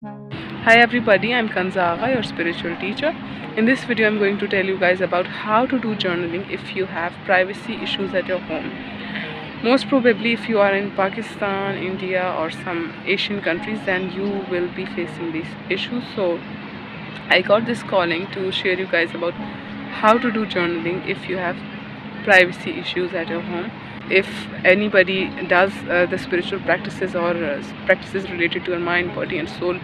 Hi everybody, I'm Kanza, your spiritual teacher. In this video, I'm going to tell you guys about how to do journaling if you have privacy issues at your home. Most probably, if you are in Pakistan, India, or some Asian countries, then you will be facing these issues. So, I got this calling to share you guys about how to do journaling if you have privacy issues at your home. If anybody does the spiritual practices or practices related to your mind, body, and soul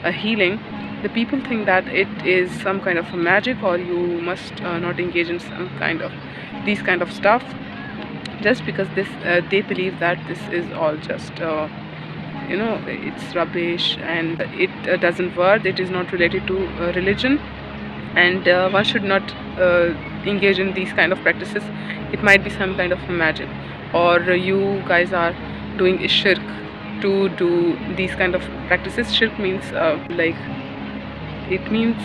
healing, the people think that it is some kind of a magic, or you must not engage in some kind of these kind of stuff, just because this they believe that this is all just it's rubbish and it doesn't work. It is not related to religion, and one should not engage in these kind of practices. It might be some kind of magic, or you guys are doing shirk to do these kind of practices. Shirk means like it means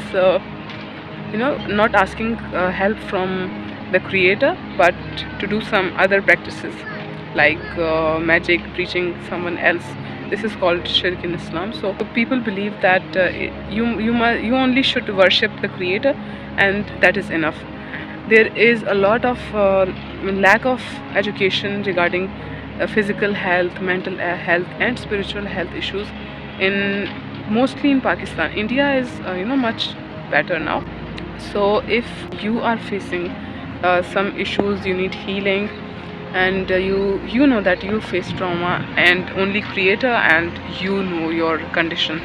not asking help from the creator, but to do some other practices like magic, preaching someone else. This is called shirk in Islam. So people believe that you only should worship the creator, and that is enough. There is a lot of lack of education regarding physical health, mental health, and spiritual health issues in mostly in Pakistan. India is much better now. So if you are facing some issues, you need healing, and you know that you face trauma, and only creator and you know your condition,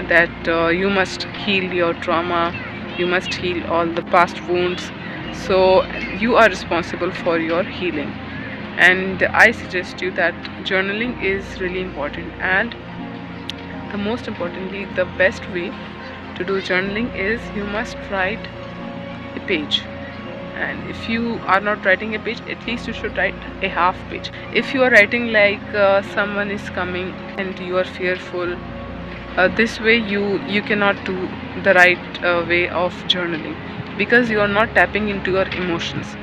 that you must heal your trauma, you must heal all the past wounds. So you are responsible for your healing, and I suggest you that journaling is really important. And the most importantly, the best way to do journaling is you must write a page. And if you are not writing a page, at least you should write a half page. If you are writing like someone is coming and you are fearful, this way you cannot do the right way of journaling, because you are not tapping into your emotions.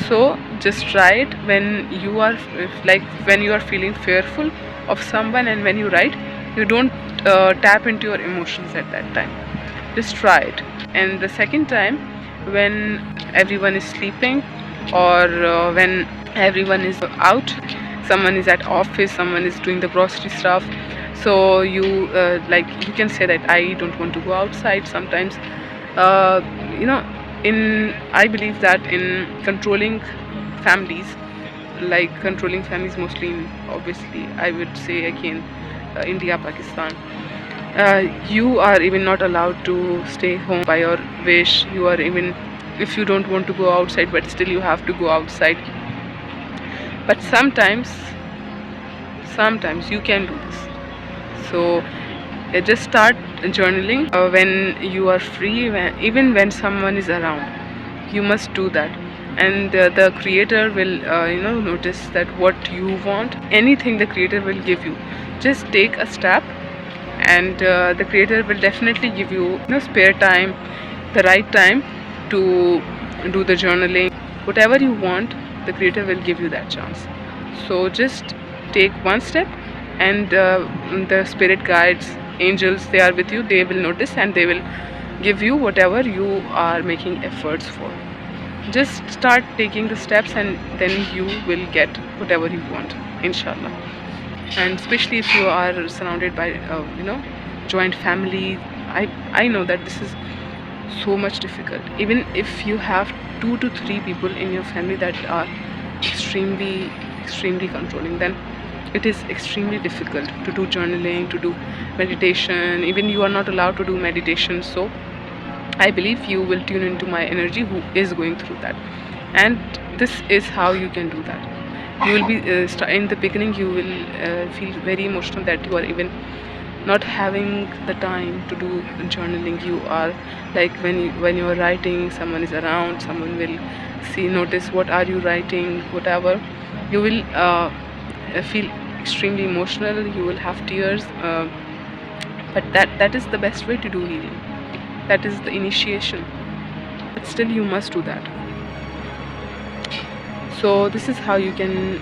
So just write when you are like when you are feeling fearful of someone, and when you write, you don't tap into your emotions at that time. Just try it. And the second time, when everyone is sleeping, or when everyone is out, someone is at office, someone is doing the grocery stuff, so you can say that I don't want to go outside. Sometimes uh, you know I believe that in controlling families, like controlling families mostly in, obviously I would say again, India, Pakistan, you are even not allowed to stay home by your wish. You are even, if you don't want to go outside, but still you have to go outside. But sometimes you can do this. So just start journaling when you are free, even when someone is around. You must do that, and the creator will notice that what you want, anything the creator will give you. Just take a step, and the creator will definitely give you, spare time, the right time to do the journaling. Whatever you want, the creator will give you that chance. So just take one step, and the spirit guides, angels, they are with you. They will notice, and they will give you whatever you are making efforts for. Just start taking the steps, and then you will get whatever you want, inshallah. And especially if you are surrounded by joint family, I know that this is so much difficult. Even if you have 2 to 3 people in your family that are extremely controlling, then it is extremely difficult to do journaling, to do meditation. Even you are not allowed to do meditation. So I believe you will tune into my energy, who is going through that. And this is how you can do that. You will be in the beginning, you will feel very emotional, that you are even not having the time to do journaling. You are like, when you are writing, someone is around, someone will notice what are you writing, whatever. You will feel extremely emotional, you will have tears, but that is the best way to do healing. That is the initiation, but still you must do that. So this is how you can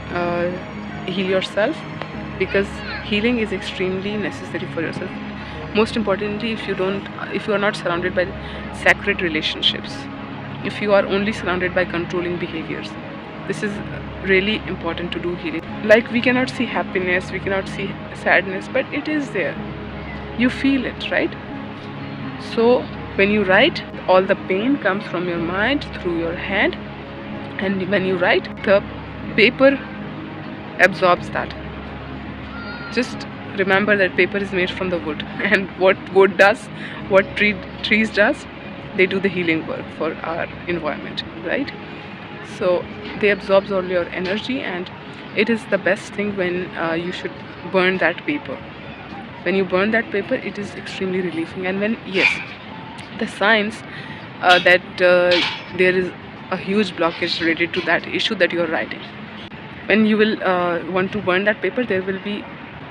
heal yourself, because healing is extremely necessary for yourself. Most importantly, if you are not surrounded by sacred relationships, if you are only surrounded by controlling behaviors, this is really important to do healing. Like, we cannot see happiness, we cannot see sadness, but it is there. You feel it, right? So when you write, all the pain comes from your mind through your hand, and when you write, the paper absorbs that. Just remember that paper is made from the wood, and what wood does, what trees does, they do the healing work for our environment, right? So they absorb all your energy, and it is the best thing when you should burn that paper. When you burn that paper, it is extremely relieving. And when, yes, the signs that there is a huge blockage related to that issue that you are writing, when you will want to burn that paper, there will be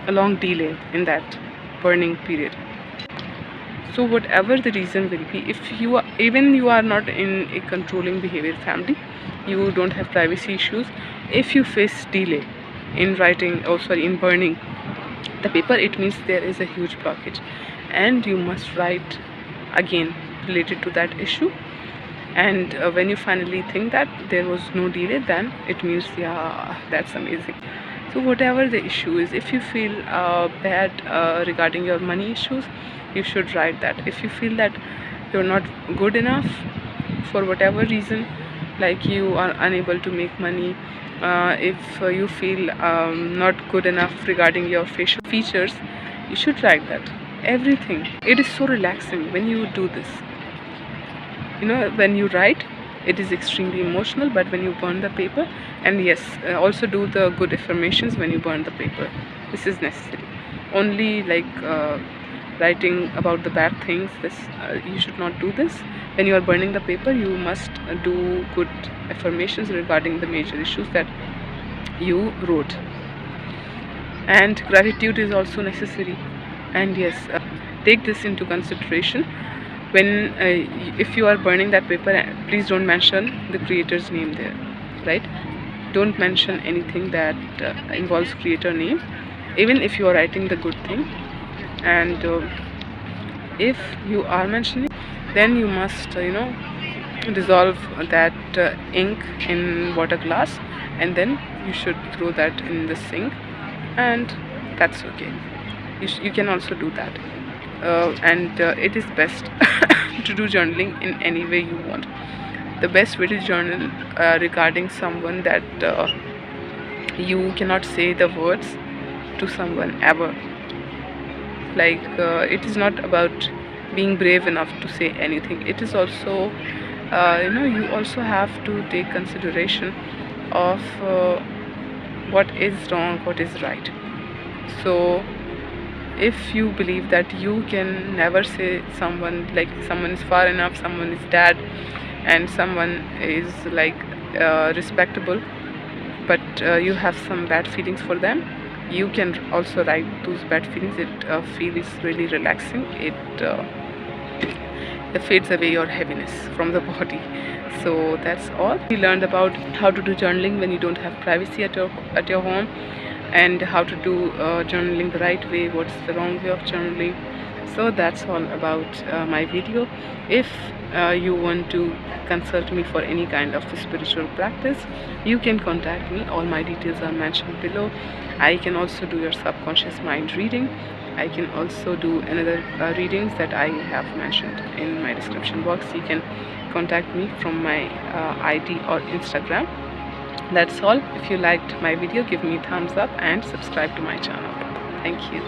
a long delay in that burning period. So whatever the reason will be, if you are, even you are not in a controlling behavior family, you don't have privacy issues, if you face delay in writing, oh sorry, in burning the paper, it means there is a huge blockage, and you must write again related to that issue. And when you finally think that there was no delay, then it means, yeah, that's amazing. So whatever the issue is, if you feel bad regarding your money issues, you should write that. If you feel that you're not good enough for whatever reason, like you are unable to make money, if you feel not good enough regarding your facial features, you should write that. Everything. It is so relaxing when you do this. When you write, it is extremely emotional, but when you burn the paper, and yes, also do the good affirmations when you burn the paper. This is necessary. Only like writing about the bad things, this you should not do this. When you are burning the paper, you must do good affirmations regarding the major issues that you wrote. And gratitude is also necessary. And yes, take this into consideration. When if you are burning that paper, please don't mention the creator's name there, right? Don't mention anything that involves creator name, even if you are writing the good thing. And if you are mentioning, then you must dissolve that ink in water glass, and then you should throw that in the sink, and that's okay. You can also do that. And it is best to do journaling in any way you want. The best way to journal regarding someone that you cannot say the words to someone ever. Like, it is not about being brave enough to say anything. It is also, you also have to take consideration of what is wrong, what is right. So if you believe that you can never say someone, like someone is far enough, someone is dead, and someone is like respectable, but you have some bad feelings for them, you can also write those bad feelings. It feels really relaxing. It fades away your heaviness from the body. So that's all we learned about how to do journaling when you don't have privacy at your home, and how to do journaling the right way, what's the wrong way of journaling. So that's all about my video. If you want to consult me for any kind of spiritual practice, you can contact me. All my details are mentioned below. I can also do your subconscious mind reading. I can also do another readings that I have mentioned in my description box. You can contact me from my ID or Instagram. That's all. If you liked my video, give me a thumbs up and subscribe to my channel. Thank you.